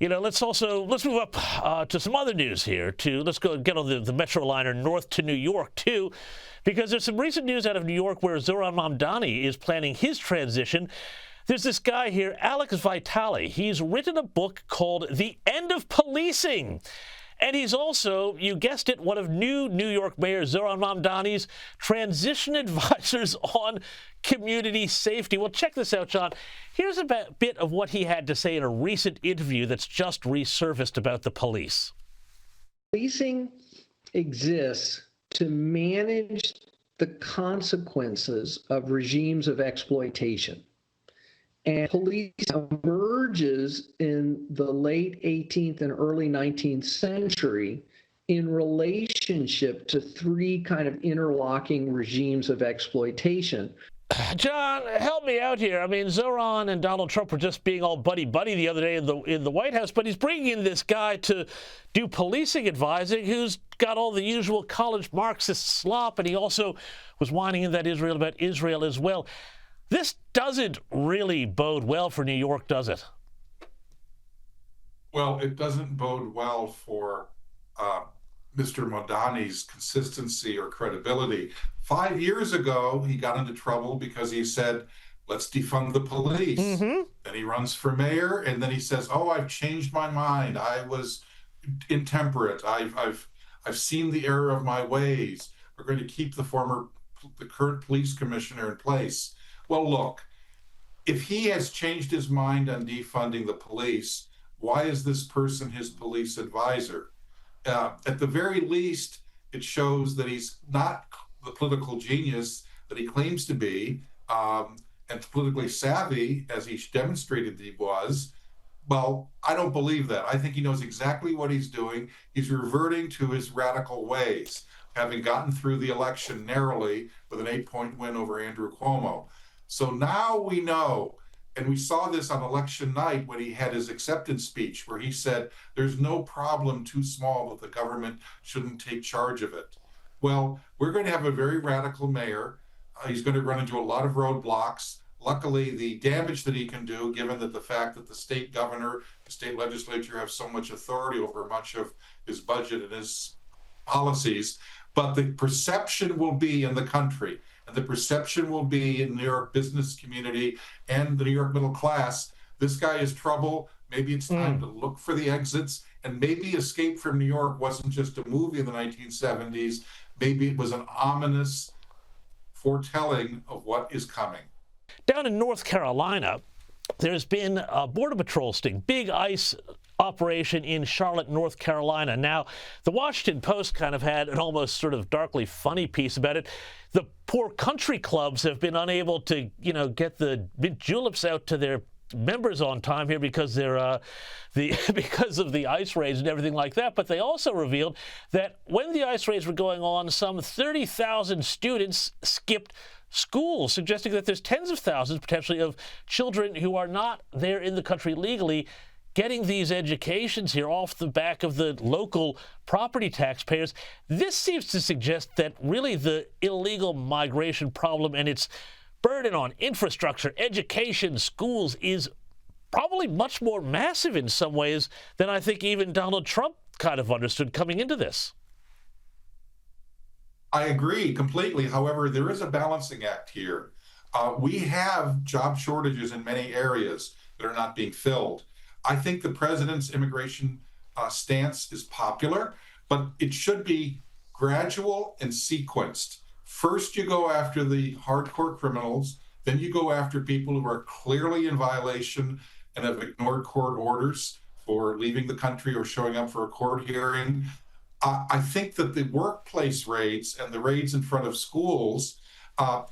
Let's move up to some other news here. Let's go get on the Metro liner north to New York too, because there's some recent news out of New York where Zohran Mamdani is planning his transition. There's this guy here, Alex Vitale. He's written a book called The End of Policing. And he's also, you guessed it, one of New York Mayor Zohran Mamdani's transition advisors on community safety. Well, check this out, John. Here's a bit of what he had to say in a recent interview that's just resurfaced about the police. Policing exists to manage the consequences of regimes of exploitation. And police emerges in the late 18th and early 19th century in relationship to three kind of interlocking regimes of exploitation. John, help me out here. I mean, Zohran and Donald Trump were just being all buddy-buddy the other day in the White House, but he's bringing in this guy to do policing advising who's got all the usual college Marxist slop, and he also was whining in that Israel about Israel as well. This doesn't really bode well for New York, does it? Well, it doesn't bode well for Mr. Mamdani's consistency or credibility. 5 years ago, he got into trouble because he said, let's defund the police. Mm-hmm. Then he runs for mayor, and then he says, oh, I've changed my mind. I was intemperate. I've seen the error of my ways. We're going to keep the current police commissioner in place. Well, look, if he has changed his mind on defunding the police, why is this person his police advisor? At the very least, it shows that he's not the political genius that he claims to be, and politically savvy, as he demonstrated that he was. Well, I don't believe that. I think he knows exactly what he's doing. He's reverting to his radical ways, having gotten through the election narrowly with an 8-point win over Andrew Cuomo. So now we know, and we saw this on election night when he had his acceptance speech, where he said there's no problem too small that the government shouldn't take charge of it. Well, we're going to have a very radical mayor. He's going to run into a lot of roadblocks. Luckily, the damage that he can do, given that the fact that the state governor, the state legislature have so much authority over much of his budget and his policies, but the perception will be in the country, and the perception will be in the New York business community and the New York middle class. This guy is trouble. Maybe it's time to look for the exits. And maybe Escape from New York wasn't just a movie in the 1970s. Maybe it was an ominous foretelling of what is coming. Down in North Carolina, there's been a Border Patrol sting, big ICE operation in Charlotte, North Carolina. Now, the Washington Post kind of had an almost sort of darkly funny piece about it. The poor country clubs have been unable to, get the mint juleps out to their members on time here because they're because of the ICE raids and everything like that. But they also revealed that when the ICE raids were going on, some 30,000 students skipped school, suggesting that there's tens of thousands potentially of children who are not there in the country legally getting these educations here off the back of the local property taxpayers. This seems to suggest that really the illegal migration problem and its burden on infrastructure, education, schools is probably much more massive in some ways than I think even Donald Trump kind of understood coming into this. I agree completely. However, there is a balancing act here. We have job shortages in many areas that are not being filled. I think the president's immigration stance is popular, but it should be gradual and sequenced. First, you go after the hardcore criminals, then you go after people who are clearly in violation and have ignored court orders for leaving the country or showing up for a court hearing. I think that the workplace raids and the raids in front of schools,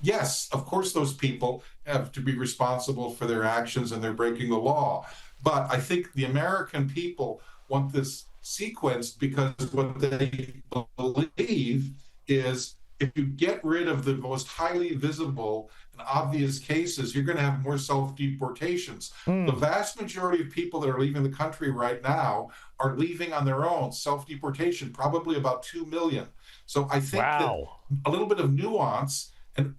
yes, of course, those people have to be responsible for their actions and they're breaking the law. But I think the American people want this sequenced because what they believe is if you get rid of the most highly visible and obvious cases, you're going to have more self-deportations. The vast majority of people that are leaving the country right now are leaving on their own, self-deportation, probably about 2 million. So I think that a little bit of nuance and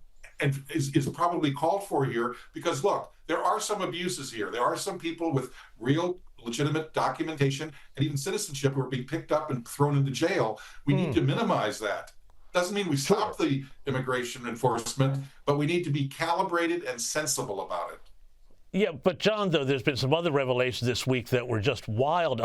is probably called for here because, look, there are some abuses here. There are some people with real legitimate documentation and even citizenship who are being picked up and thrown into jail. We need to minimize that. Doesn't mean we stop the immigration enforcement, but we need to be calibrated and sensible about it. Yeah, but John, though, there's been some other revelations this week that were just wild.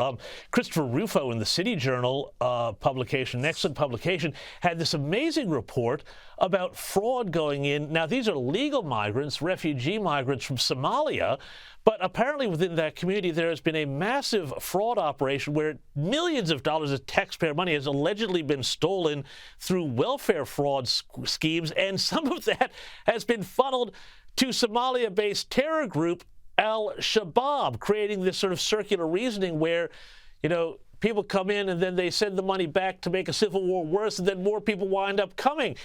Christopher Rufo in the City Journal publication, an excellent publication, had this amazing report about fraud going in. Now, these are legal migrants, refugee migrants from Somalia, but apparently within that community there has been a massive fraud operation where millions of dollars of taxpayer money has allegedly been stolen through welfare fraud schemes, and some of that has been funneled to Somalia-based terror group Al-Shabaab, creating this sort of circular reasoning where, you know, people come in and then they send the money back to make a civil war worse, and then more people wind up coming.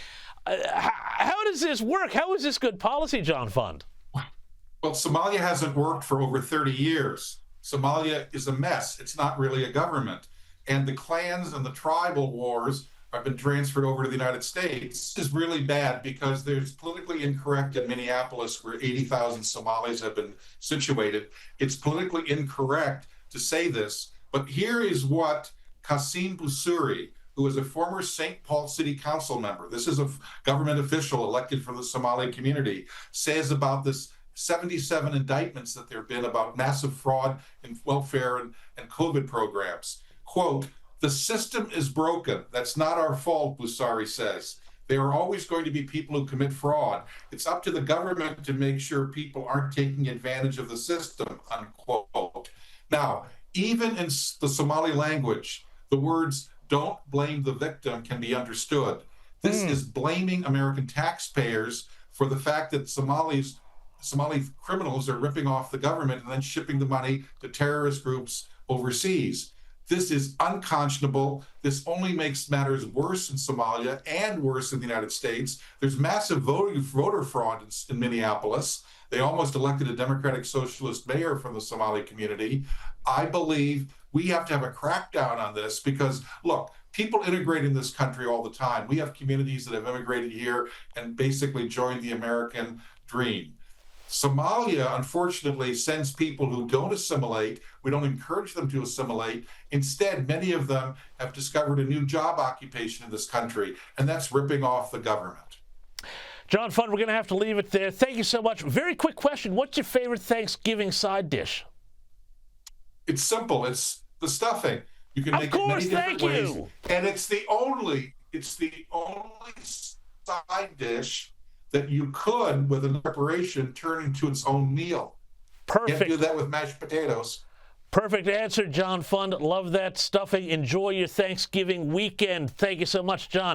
How does this work? How is this good policy, John Fund? Well, Somalia hasn't worked for over 30 years. Somalia is a mess. It's not really a government. And the clans and the tribal wars have been transferred over to the United States. This is really bad because there's politically incorrect in Minneapolis, where 80,000 Somalis have been situated. It's politically incorrect to say this, but here is what Qasim Busuri, who is a former St. Paul City Council member, this is a government official elected from the Somali community, says about this 77 indictments that there have been about massive fraud in welfare and COVID programs. Quote, "The system is broken. That's not our fault," Busari says. There are always going to be people who commit fraud. It's up to the government to make sure people aren't taking advantage of the system, unquote. Now, even in the Somali language, the words "don't blame the victim" can be understood. This is blaming American taxpayers for the fact that Somali criminals are ripping off the government and then shipping the money to terrorist groups overseas. This is unconscionable. This only makes matters worse in Somalia and worse in the United States. There's massive voter fraud in Minneapolis. They almost elected a Democratic Socialist mayor from the Somali community. I believe we have to have a crackdown on this because, look, people integrate in this country all the time. We have communities that have immigrated here and basically joined the American dream. Somalia, unfortunately, sends people who don't assimilate. We don't encourage them to assimilate. Instead, many of them have discovered a new job occupation in this country, and that's ripping off the government. John Fund, we're going to have to leave it there. Thank you so much. Very quick question. What's your favorite Thanksgiving side dish? It's simple. It's the stuffing. You can make it many different ways. And it's the only side dish that you could, with a preparation, turn into its own meal. Perfect. Can't do that with mashed potatoes. Perfect answer, John Fund. Love that stuffing. Enjoy your Thanksgiving weekend. Thank you so much, John.